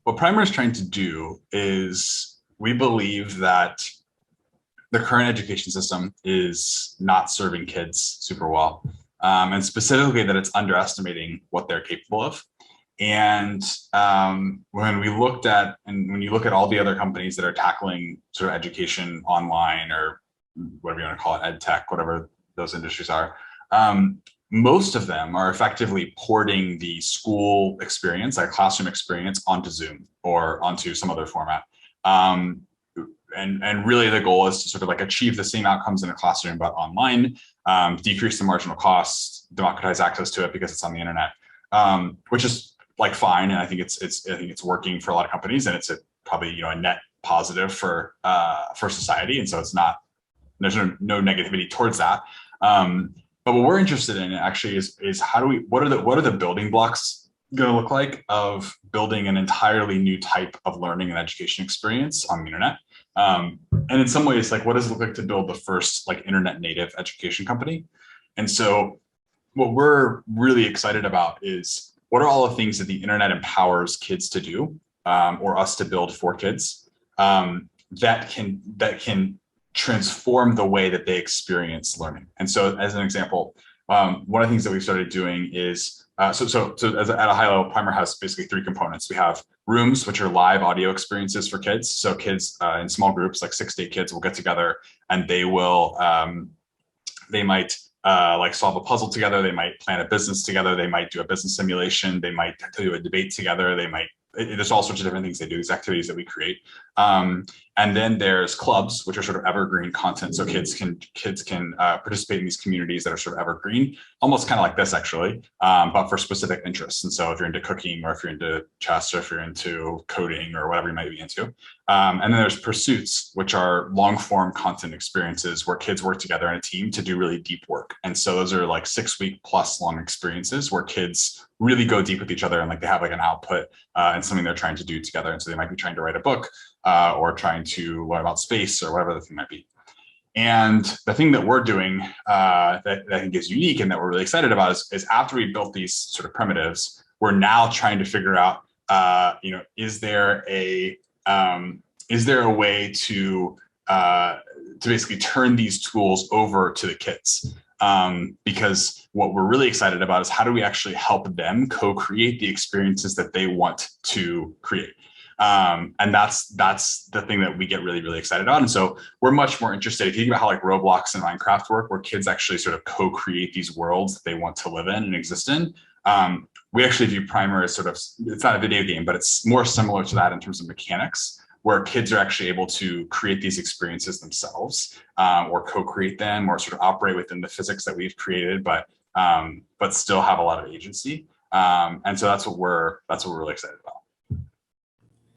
What Primer is trying to do is we believe that the current education system is not serving kids super well, and specifically that it's underestimating what they're capable of. And when we looked at, and when you look at all the other companies that are tackling sort of education online or whatever you want to call it, ed tech, whatever those industries are, most of them are effectively porting the school experience, like classroom experience, onto Zoom or onto some other format. And really the goal is to sort of like achieve the same outcomes in a classroom, but online, decrease the marginal costs, democratize access to it because it's on the internet, which is like fine. And I think it's working for a lot of companies, and it's probably a net positive for society. And so there's no negativity towards that. But what we're interested in actually is what are the building blocks going to look like of building an entirely new type of learning and education experience on the internet? And in some ways, like, what does it look like to build the first like internet native education company? And so what we're really excited about is what are all the things that the internet empowers kids to do, or us to build for kids, that can transform the way that they experience learning. And so as an example, one of the things that we've started doing is, so at a high level, Primer has basically three components. We have rooms, which are live audio experiences for kids. So kids in small groups, like 6 to 8 kids, will get together and they might like solve a puzzle together. They might plan a business together. They might do a business simulation. They might do a debate together. There's all sorts of different things they do, these activities that we create. And then there's clubs, which are sort of evergreen content. So kids can participate in these communities that are sort of evergreen, almost kind of like this actually, but for specific interests. And so if you're into cooking, or if you're into chess, or if you're into coding, or whatever you might be into. And then there's pursuits, which are long form content experiences where kids work together in a team to do really deep work. And so those are like 6-week plus long experiences where kids really go deep with each other, and like they have like an output and something they're trying to do together. And so they might be trying to write a book, or trying to learn about space, or whatever the thing might be. And the thing that we're doing that I think is unique and that we're really excited about is after we built these sort of primitives, we're now trying to figure out, is there a way to basically turn these tools over to the kids? Because what we're really excited about is how do we actually help them co-create the experiences that they want to create. And that's the thing that we get really, really excited about. And so we're much more interested, if you think about how like Roblox and Minecraft work, where kids actually sort of co-create these worlds that they want to live in and exist in. We actually view Primer as it's not a video game, but it's more similar to that in terms of mechanics, where kids are actually able to create these experiences themselves, or co-create them, or sort of operate within the physics that we've created, but still have a lot of agency. And so that's what we're really excited about.